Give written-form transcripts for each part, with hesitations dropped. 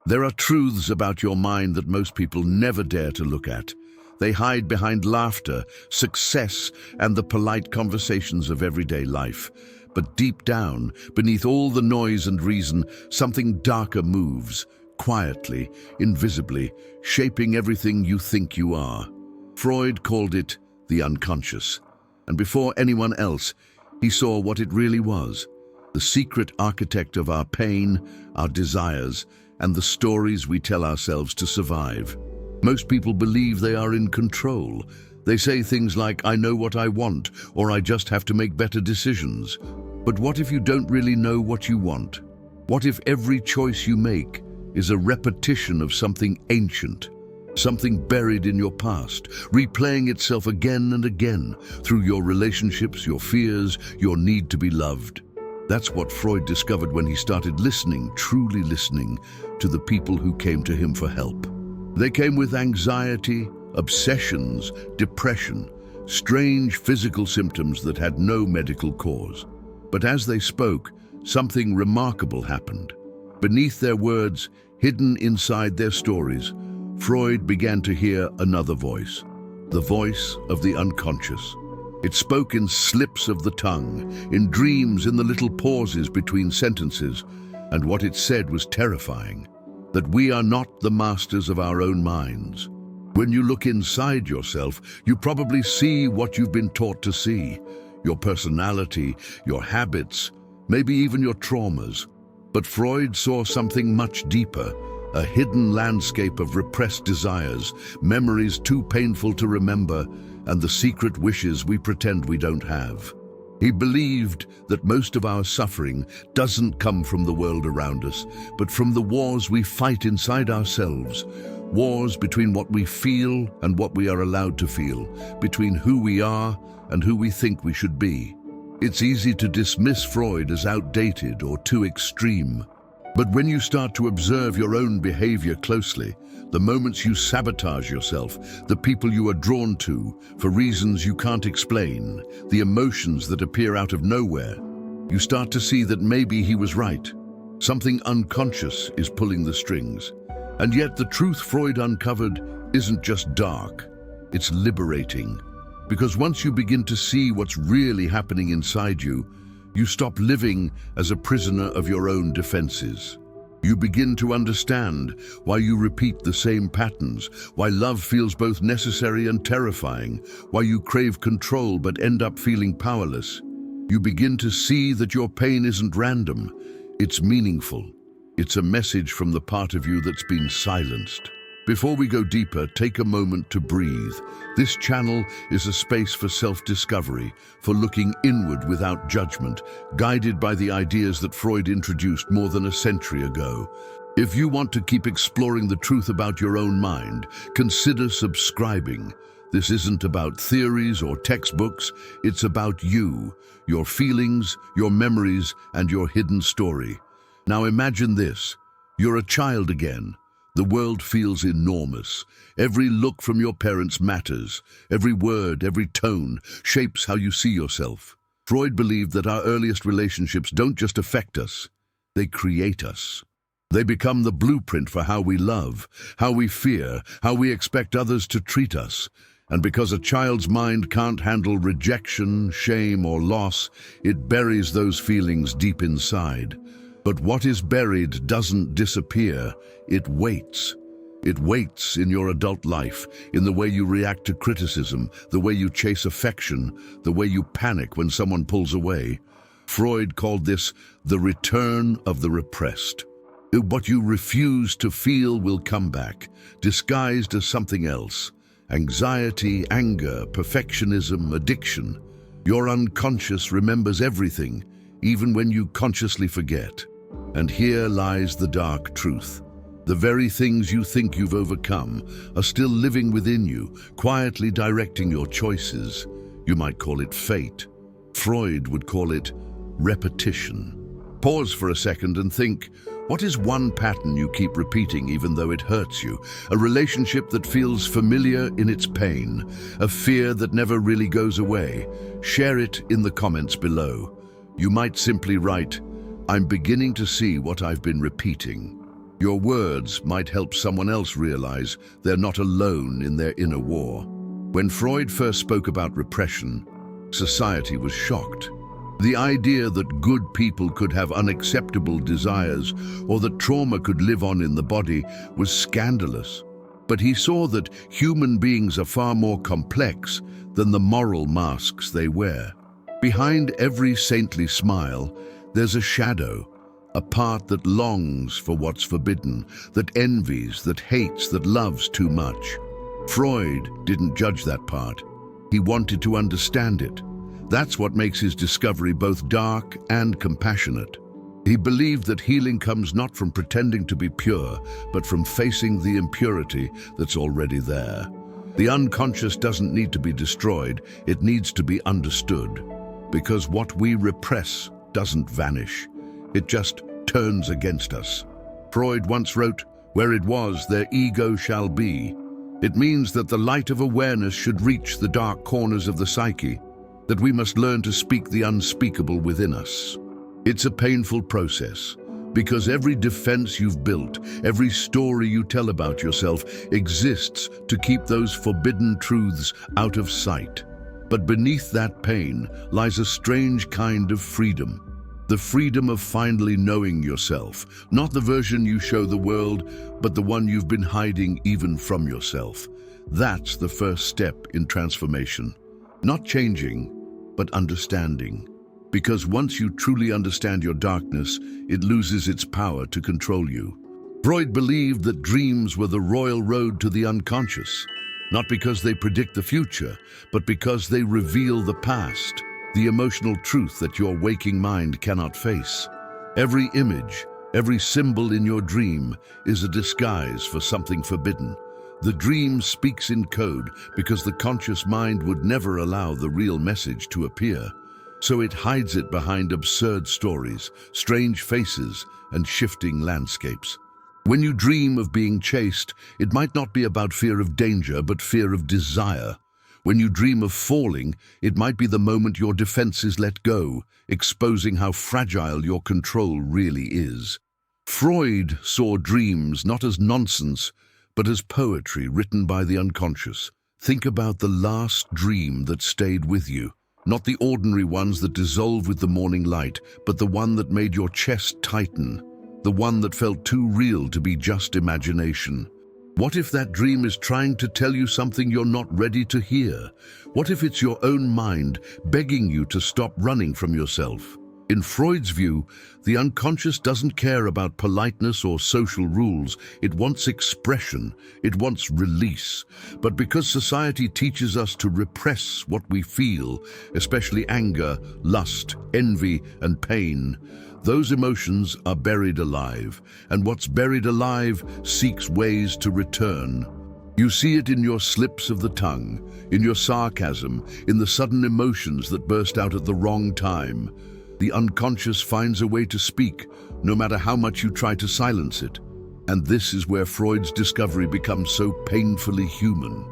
There are truths about your mind that most people never dare to look at. They hide behind laughter, success, and the polite conversations of everyday life. But deep down, beneath all the noise and reason, something darker moves, quietly, invisibly, shaping everything you think you are. Freud called it the unconscious. And before anyone else, he saw what it really was: the secret architect of our pain, our desires, and the stories we tell ourselves to survive. Most people believe they are in control. They say things like, "I know what I want," or "I just have to make better decisions." But what if you don't really know what you want? What if every choice you make is a repetition of something ancient, something buried in your past, replaying itself again and again through your relationships, your fears, your need to be loved? That's what Freud discovered when he started listening, truly listening, to the people who came to him for help. They came with anxiety, obsessions, depression, strange physical symptoms that had no medical cause. But as they spoke, something remarkable happened. Beneath their words, hidden inside their stories, Freud began to hear another voice, the voice of the unconscious. It spoke in slips of the tongue, in dreams, in the little pauses between sentences, and what it said was terrifying: that we are not the masters of our own minds. When you look inside yourself, you probably see what you've been taught to see: your personality, your habits, maybe even your traumas. But Freud saw something much deeper, a hidden landscape of repressed desires, memories too painful to remember, and the secret wishes we pretend we don't have. He believed that most of our suffering doesn't come from the world around us, but from the wars we fight inside ourselves. Wars between what we feel and what we are allowed to feel, between who we are and who we think we should be. It's easy to dismiss Freud as outdated or too extreme. But when you start to observe your own behavior closely, the moments you sabotage yourself, the people you are drawn to for reasons you can't explain, the emotions that appear out of nowhere, you start to see that maybe he was right. Something unconscious is pulling the strings. And yet the truth Freud uncovered isn't just dark, it's liberating. Because once you begin to see what's really happening inside you, you stop living as a prisoner of your own defenses. You begin to understand why you repeat the same patterns, why love feels both necessary and terrifying, why you crave control but end up feeling powerless. You begin to see that your pain isn't random, it's meaningful. It's a message from the part of you that's been silenced. Before we go deeper, take a moment to breathe. This channel is a space for self-discovery, for looking inward without judgment, guided by the ideas that Freud introduced more than a century ago. If you want to keep exploring the truth about your own mind, consider subscribing. This isn't about theories or textbooks, it's about you, your feelings, your memories, and your hidden story. Now imagine this: you're a child again. The world feels enormous. Every look from your parents matters. Every word, every tone shapes how you see yourself. Freud believed that our earliest relationships don't just affect us, they create us. They become the blueprint for how we love, how we fear, how we expect others to treat us. And because a child's mind can't handle rejection, shame, or loss, it buries those feelings deep inside. But what is buried doesn't disappear, it waits. It waits in your adult life, in the way you react to criticism, the way you chase affection, the way you panic when someone pulls away. Freud called this the return of the repressed. What you refuse to feel will come back, disguised as something else. Anxiety, anger, perfectionism, addiction. Your unconscious remembers everything, even when you consciously forget. And here lies the dark truth. The very things you think you've overcome are still living within you, quietly directing your choices. You might call it fate. Freud would call it repetition. Pause for a second and think, what is one pattern you keep repeating even though it hurts you? A relationship that feels familiar in its pain, a fear that never really goes away. Share it in the comments below. You might simply write, "I'm beginning to see what I've been repeating." Your words might help someone else realize they're not alone in their inner war. When Freud first spoke about repression, society was shocked. The idea that good people could have unacceptable desires or that trauma could live on in the body was scandalous. But he saw that human beings are far more complex than the moral masks they wear. Behind every saintly smile, there's a shadow, a part that longs for what's forbidden, that envies, that hates, that loves too much. Freud didn't judge that part. He wanted to understand it. That's what makes his discovery both dark and compassionate. He believed that healing comes not from pretending to be pure, but from facing the impurity that's already there. The unconscious doesn't need to be destroyed, it needs to be understood. Because what we repress doesn't vanish. It just turns against us. Freud once wrote, "Where it was, their ego shall be." It means that the light of awareness should reach the dark corners of the psyche, that we must learn to speak the unspeakable within us. It's a painful process, because every defense you've built, every story you tell about yourself exists to keep those forbidden truths out of sight. But beneath that pain lies a strange kind of freedom. The freedom of finally knowing yourself, not the version you show the world, but the one you've been hiding even from yourself. That's the first step in transformation. Not changing, but understanding. Because once you truly understand your darkness, it loses its power to control you. Freud believed that dreams were the royal road to the unconscious, not because they predict the future, but because they reveal the past, the emotional truth that your waking mind cannot face. Every image, every symbol in your dream is a disguise for something forbidden. The dream speaks in code because the conscious mind would never allow the real message to appear. So it hides it behind absurd stories, strange faces, and shifting landscapes. When you dream of being chased, it might not be about fear of danger, but fear of desire. When you dream of falling, it might be the moment your defenses let go, exposing how fragile your control really is. Freud saw dreams not as nonsense, but as poetry written by the unconscious. Think about the last dream that stayed with you. Not the ordinary ones that dissolve with the morning light, but the one that made your chest tighten, the one that felt too real to be just imagination. What if that dream is trying to tell you something you're not ready to hear? What if it's your own mind begging you to stop running from yourself? In Freud's view, the unconscious doesn't care about politeness or social rules. It wants expression. It wants release. But because society teaches us to repress what we feel, especially anger, lust, envy, and pain, those emotions are buried alive, and what's buried alive seeks ways to return. You see it in your slips of the tongue, in your sarcasm, in the sudden emotions that burst out at the wrong time. The unconscious finds a way to speak, no matter how much you try to silence it. And this is where Freud's discovery becomes so painfully human.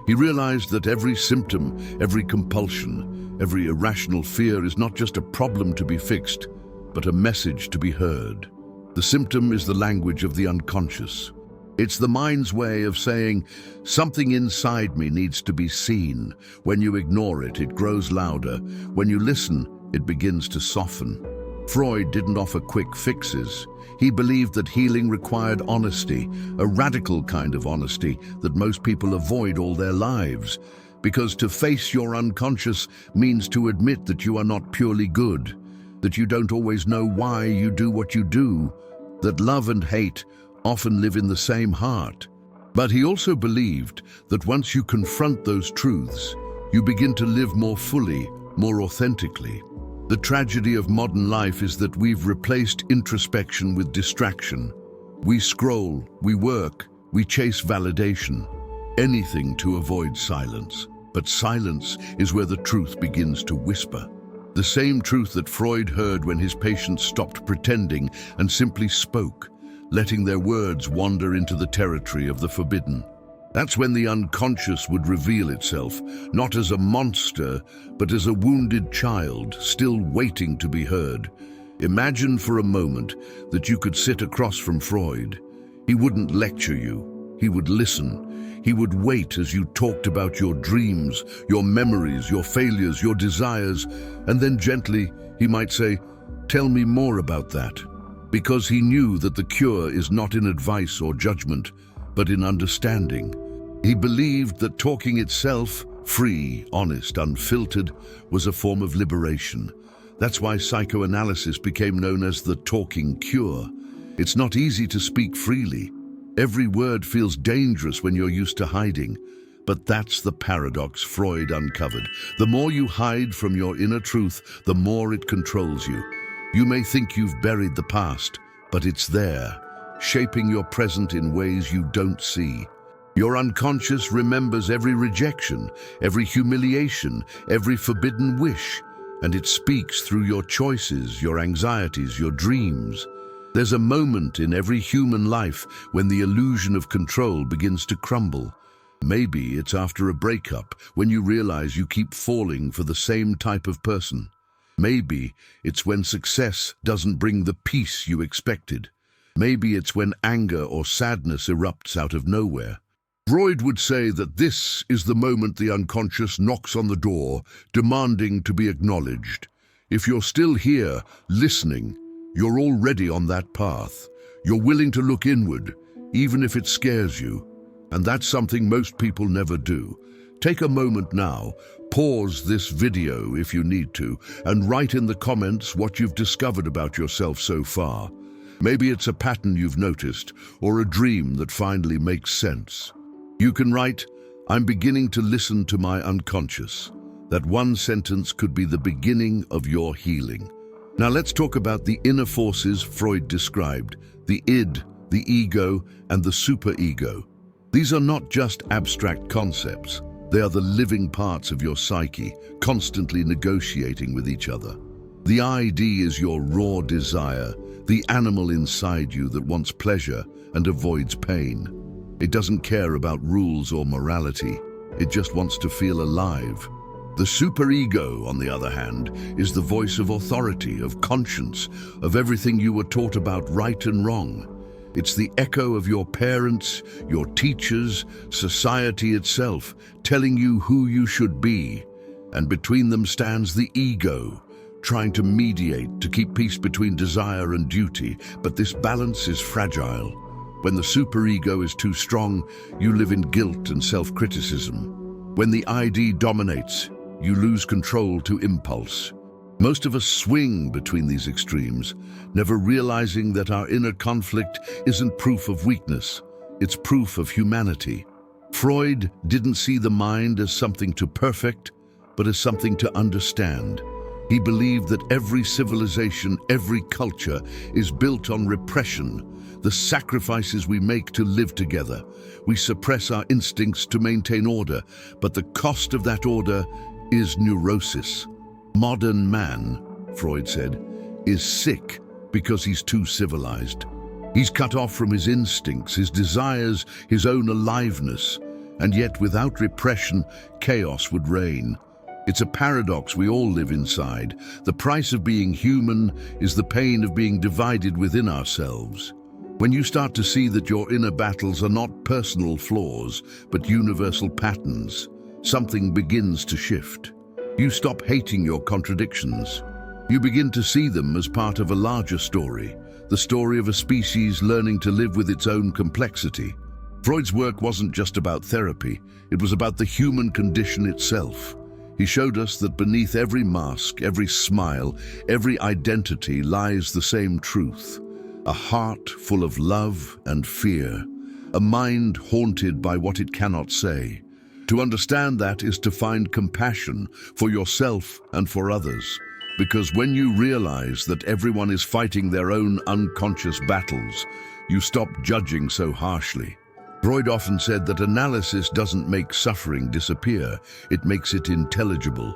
He realized that every symptom, every compulsion, every irrational fear is not just a problem to be fixed, but a message to be heard. The symptom is the language of the unconscious. It's the mind's way of saying, something inside me needs to be seen. When you ignore it, it grows louder. When you listen, it begins to soften. Freud didn't offer quick fixes. He believed that healing required honesty, a radical kind of honesty that most people avoid all their lives. Because to face your unconscious means to admit that you are not purely good, that you don't always know why you do what you do, that love and hate often live in the same heart. But he also believed that once you confront those truths, you begin to live more fully, more authentically. The tragedy of modern life is that we've replaced introspection with distraction. We scroll, we work, we chase validation, anything to avoid silence. But silence is where the truth begins to whisper. The same truth that Freud heard when his patients stopped pretending and simply spoke, letting their words wander into the territory of the forbidden. That's when the unconscious would reveal itself, not as a monster, but as a wounded child, still waiting to be heard. Imagine for a moment that you could sit across from Freud. He wouldn't lecture you. He would listen. He would wait as you talked about your dreams, your memories, your failures, your desires, and then gently he might say, "Tell me more about that." Because he knew that the cure is not in advice or judgment, but in understanding. He believed that talking itself, free, honest, unfiltered, was a form of liberation. That's why psychoanalysis became known as the talking cure. It's not easy to speak freely. Every word feels dangerous when you're used to hiding. But that's the paradox Freud uncovered. The more you hide from your inner truth, the more it controls you. You may think you've buried the past, but it's there, shaping your present in ways you don't see. Your unconscious remembers every rejection, every humiliation, every forbidden wish, and it speaks through your choices, your anxieties, your dreams. There's a moment in every human life when the illusion of control begins to crumble. Maybe it's after a breakup, when you realize you keep falling for the same type of person. Maybe it's when success doesn't bring the peace you expected. Maybe it's when anger or sadness erupts out of nowhere. Freud would say that this is the moment the unconscious knocks on the door, demanding to be acknowledged. If you're still here, listening, you're already on that path. You're willing to look inward, even if it scares you. And that's something most people never do. Take a moment now, pause this video if you need to, and write in the comments what you've discovered about yourself so far. Maybe it's a pattern you've noticed, or a dream that finally makes sense. You can write, "I'm beginning to listen to my unconscious." That one sentence could be the beginning of your healing. Now let's talk about the inner forces Freud described, the id, the ego, and the superego. These are not just abstract concepts. They are the living parts of your psyche, constantly negotiating with each other. The ID is your raw desire, the animal inside you that wants pleasure and avoids pain. It doesn't care about rules or morality. It just wants to feel alive. The superego, on the other hand, is the voice of authority, of conscience, of everything you were taught about right and wrong. It's the echo of your parents, your teachers, society itself, telling you who you should be. And between them stands the ego, trying to mediate, to keep peace between desire and duty. But this balance is fragile. When the superego is too strong, you live in guilt and self-criticism. When the ID dominates, you lose control to impulse. Most of us swing between these extremes, never realizing that our inner conflict isn't proof of weakness, it's proof of humanity. Freud didn't see the mind as something to perfect, but as something to understand. He believed that every civilization, every culture is built on repression, the sacrifices we make to live together. We suppress our instincts to maintain order, but the cost of that order is neurosis. Modern man, Freud said, is sick because he's too civilized. He's cut off from his instincts, his desires, his own aliveness, and yet without repression, chaos would reign. It's a paradox we all live inside. The price of being human is the pain of being divided within ourselves. When you start to see that your inner battles are not personal flaws, but universal patterns, something begins to shift. You stop hating your contradictions. You begin to see them as part of a larger story, the story of a species learning to live with its own complexity. Freud's work wasn't just about therapy, it was about the human condition itself. He showed us that beneath every mask, every smile, every identity lies the same truth. A heart full of love and fear, a mind haunted by what it cannot say. To understand that is to find compassion for yourself and for others. Because when you realize that everyone is fighting their own unconscious battles, you stop judging so harshly. Freud often said that analysis doesn't make suffering disappear, it makes it intelligible.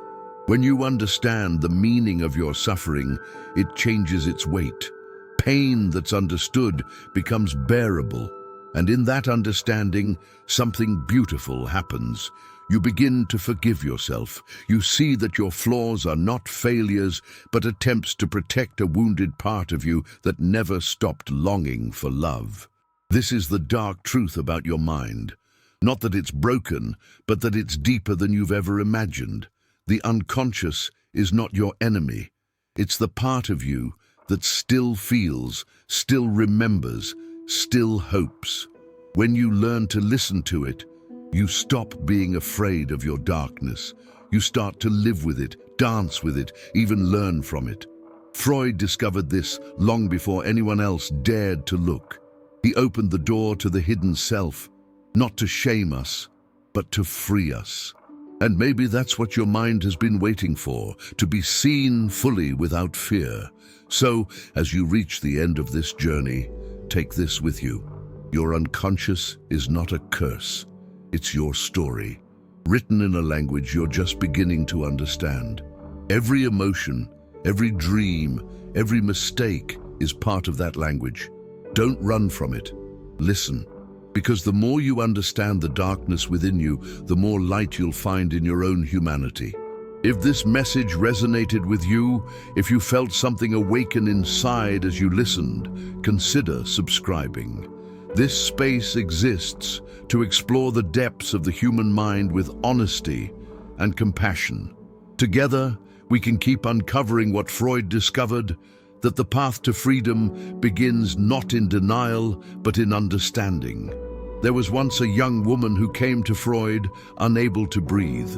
When you understand the meaning of your suffering, it changes its weight. Pain that's understood becomes bearable. And in that understanding, something beautiful happens. You begin to forgive yourself. You see that your flaws are not failures, but attempts to protect a wounded part of you that never stopped longing for love. This is the dark truth about your mind. Not that it's broken, but that it's deeper than you've ever imagined. The unconscious is not your enemy. It's the part of you that still feels, still remembers, still hopes. When you learn to listen to it, you stop being afraid of your darkness. You start to live with it, dance with it, even learn from it. Freud discovered this long before anyone else dared to look. He opened the door to the hidden self, not to shame us, but to free us. And maybe that's what your mind has been waiting for, to be seen fully without fear. So, as you reach the end of this journey, take this with you. Your unconscious is not a curse. It's your story, written in a language you're just beginning to understand. Every emotion, every dream, every mistake is part of that language. Don't run from it. Listen, because the more you understand the darkness within you, the more light you'll find in your own humanity. If this message resonated with you, if you felt something awaken inside as you listened, consider subscribing. This space exists to explore the depths of the human mind with honesty and compassion. Together, we can keep uncovering what Freud discovered, that the path to freedom begins not in denial, but in understanding. There was once a young woman who came to Freud unable to breathe,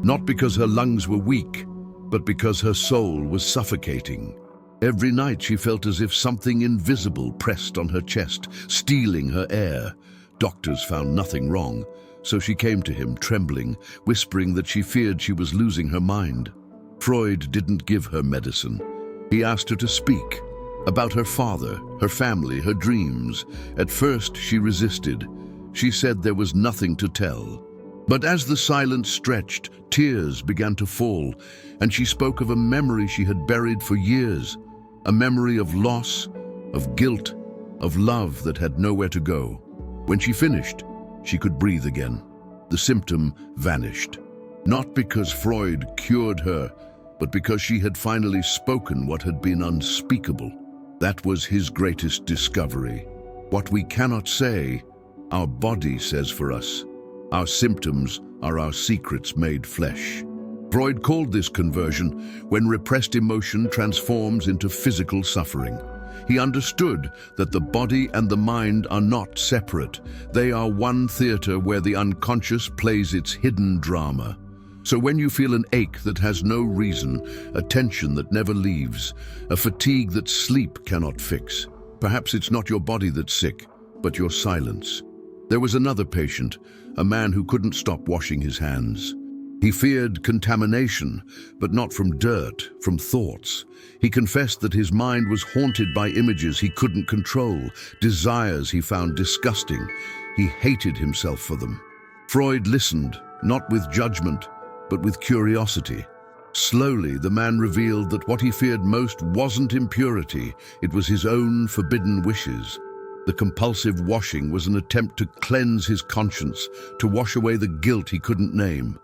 not because her lungs were weak, but because her soul was suffocating. Every night she felt as if something invisible pressed on her chest, stealing her air. Doctors found nothing wrong, so she came to him trembling, whispering that she feared she was losing her mind. Freud didn't give her medicine. He asked her to speak about her father, her family, her dreams. At first she resisted. She said there was nothing to tell. But as the silence stretched, tears began to fall, and she spoke of a memory she had buried for years, a memory of loss, of guilt, of love that had nowhere to go. When she finished, she could breathe again. The symptom vanished. Not because Freud cured her, but because she had finally spoken what had been unspeakable. That was his greatest discovery. What we cannot say, our body says for us. Our symptoms are our secrets made flesh. Freud called this conversion when repressed emotion transforms into physical suffering. He understood that the body and the mind are not separate. They are one theater where the unconscious plays its hidden drama. So when you feel an ache that has no reason, a tension that never leaves, a fatigue that sleep cannot fix, perhaps it's not your body that's sick, but your silence. There was another patient, a man who couldn't stop washing his hands. He feared contamination, but not from dirt, from thoughts. He confessed that his mind was haunted by images he couldn't control, desires he found disgusting. He hated himself for them. Freud listened, not with judgment, but with curiosity. Slowly, the man revealed that what he feared most wasn't impurity, it was his own forbidden wishes. The compulsive washing was an attempt to cleanse his conscience, to wash away the guilt he couldn't name.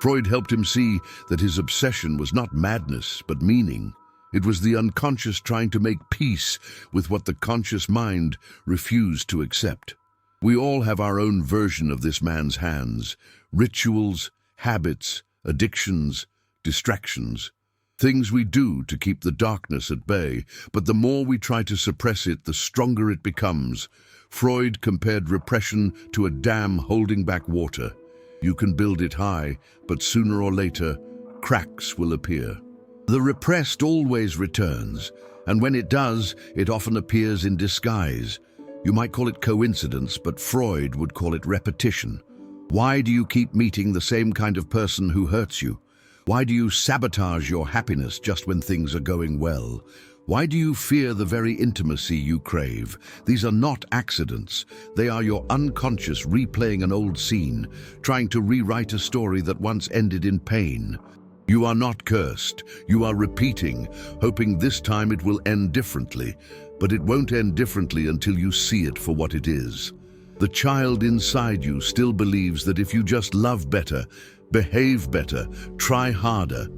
Freud helped him see that his obsession was not madness, but meaning. It was the unconscious trying to make peace with what the conscious mind refused to accept. We all have our own version of this man's hands: rituals, habits, addictions, distractions. Things we do to keep the darkness at bay, but the more we try to suppress it, the stronger it becomes. Freud compared repression to a dam holding back water. You can build it high, but sooner or later, cracks will appear. The repressed always returns, and when it does, it often appears in disguise. You might call it coincidence, but Freud would call it repetition. Why do you keep meeting the same kind of person who hurts you? Why do you sabotage your happiness just when things are going well? Why do you fear the very intimacy you crave? These are not accidents. They are your unconscious replaying an old scene, trying to rewrite a story that once ended in pain. You are not cursed. You are repeating, hoping this time it will end differently. But it won't end differently until you see it for what it is. The child inside you still believes that if you just love better, behave better, try harder,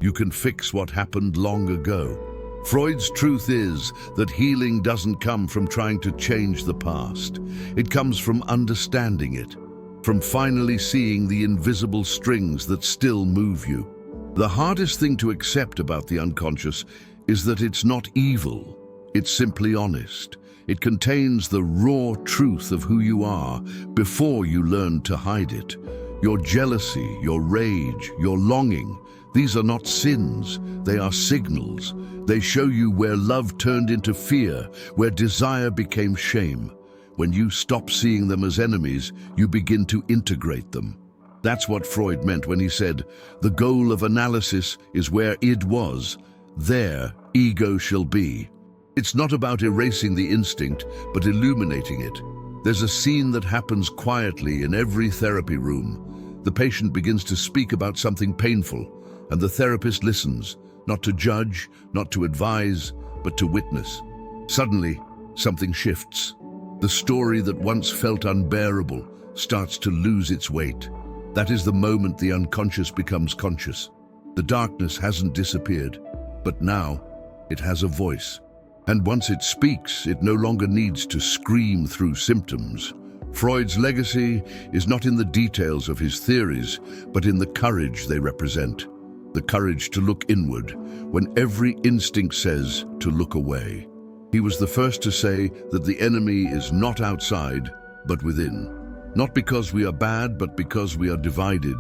you can fix what happened long ago. Freud's truth is that healing doesn't come from trying to change the past. It comes from understanding it, from finally seeing the invisible strings that still move you. The hardest thing to accept about the unconscious is that it's not evil. It's simply honest. It contains the raw truth of who you are before you learn to hide it. Your jealousy, your rage, your longing, these are not sins, they are signals. They show you where love turned into fear, where desire became shame. When you stop seeing them as enemies, you begin to integrate them. That's what Freud meant when he said, "The goal of analysis is where id was, there ego shall be." It's not about erasing the instinct, but illuminating it. There's a scene that happens quietly in every therapy room. The patient begins to speak about something painful, and the therapist listens, not to judge, not to advise, but to witness. Suddenly, something shifts. The story that once felt unbearable starts to lose its weight. That is the moment the unconscious becomes conscious. The darkness hasn't disappeared, but now it has a voice. And once it speaks, it no longer needs to scream through symptoms. Freud's legacy is not in the details of his theories, but in the courage they represent. The courage to look inward when every instinct says to look away. He was the first to say that the enemy is not outside, but within. Not because we are bad, but because we are divided.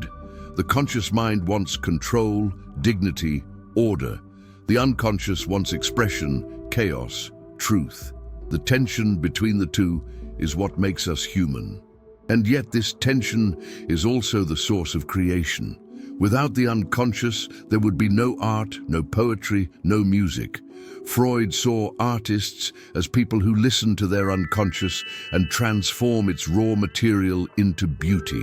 The conscious mind wants control, dignity, order. The unconscious wants expression, chaos, truth. The tension between the two is what makes us human. And yet this tension is also the source of creation. Without the unconscious, there would be no art, no poetry, no music. Freud saw artists as people who listen to their unconscious and transform its raw material into beauty.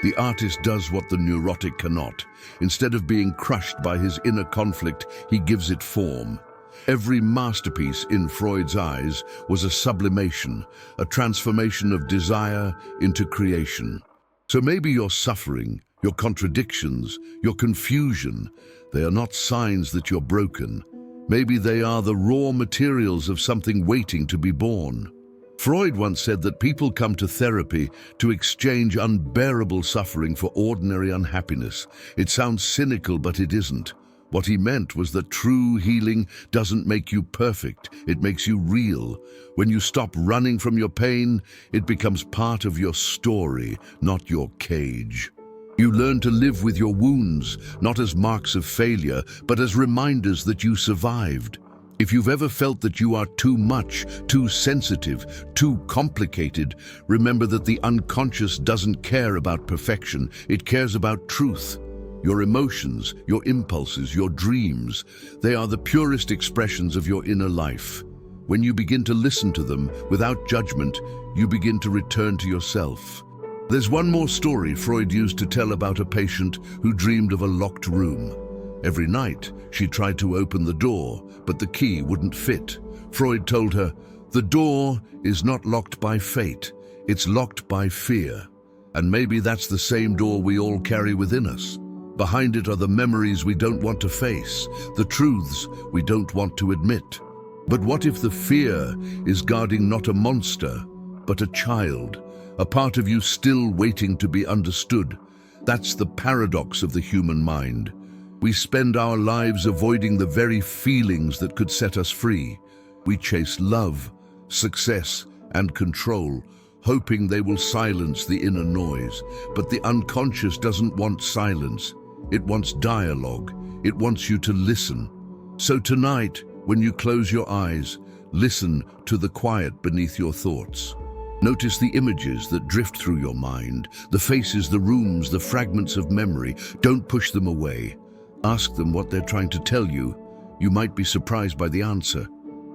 The artist does what the neurotic cannot. Instead of being crushed by his inner conflict, he gives it form. Every masterpiece in Freud's eyes was a sublimation, a transformation of desire into creation. So maybe your suffering, your contradictions, your confusion, they are not signs that you're broken. Maybe they are the raw materials of something waiting to be born. Freud once said that people come to therapy to exchange unbearable suffering for ordinary unhappiness. It sounds cynical, but it isn't. What he meant was that true healing doesn't make you perfect, it makes you real. When you stop running from your pain, it becomes part of your story, not your cage. You learn to live with your wounds, not as marks of failure, but as reminders that you survived. If you've ever felt that you are too much, too sensitive, too complicated, remember that the unconscious doesn't care about perfection, it cares about truth. Your emotions, your impulses, your dreams, they are the purest expressions of your inner life. When you begin to listen to them without judgment, you begin to return to yourself. There's one more story Freud used to tell about a patient who dreamed of a locked room. Every night, she tried to open the door, but the key wouldn't fit. Freud told her, "The door is not locked by fate, it's locked by fear." And maybe that's the same door we all carry within us. Behind it are the memories we don't want to face, the truths we don't want to admit. But what if the fear is guarding not a monster, but a child, a part of you still waiting to be understood? That's the paradox of the human mind. We spend our lives avoiding the very feelings that could set us free. We chase love, success, and control, hoping they will silence the inner noise. But the unconscious doesn't want silence. It wants dialogue. It wants you to listen. So tonight, when you close your eyes, listen to the quiet beneath your thoughts. Notice the images that drift through your mind, the faces, the rooms, the fragments of memory. Don't push them away. Ask them what they're trying to tell you. You might be surprised by the answer.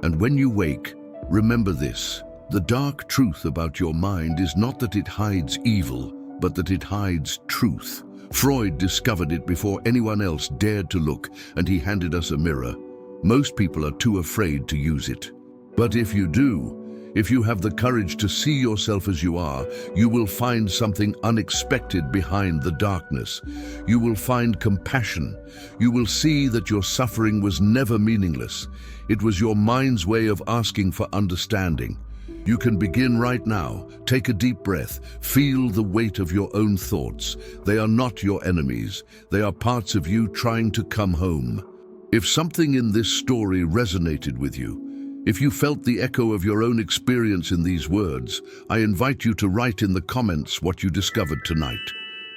And when you wake, remember this. The dark truth about your mind is not that it hides evil, but that it hides truth. Freud discovered it before anyone else dared to look, and he handed us a mirror. Most people are too afraid to use it. But if you do, If you have the courage to see yourself as you are, you will find something unexpected behind the darkness. You will find compassion. You will see that your suffering was never meaningless. It was your mind's way of asking for understanding. You can begin right now. Take a deep breath. Feel the weight of your own thoughts. They are not your enemies. They are parts of you trying to come home. If something in this story resonated with you, if you felt the echo of your own experience in these words, I invite you to write in the comments what you discovered tonight.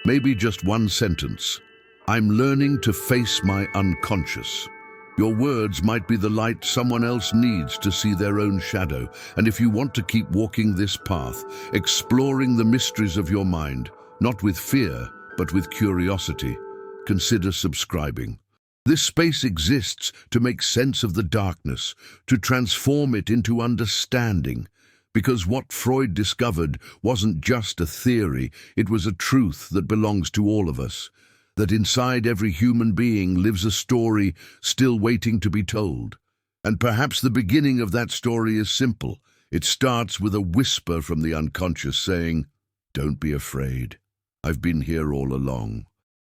Maybe just one sentence. I'm learning to face my unconscious. Your words might be the light someone else needs to see their own shadow. And if you want to keep walking this path, exploring the mysteries of your mind, not with fear, but with curiosity, consider subscribing. This space exists to make sense of the darkness, to transform it into understanding. Because what Freud discovered wasn't just a theory, it was a truth that belongs to all of us. That inside every human being lives a story still waiting to be told. And perhaps the beginning of that story is simple. It starts with a whisper from the unconscious saying, "Don't be afraid. I've been here all along."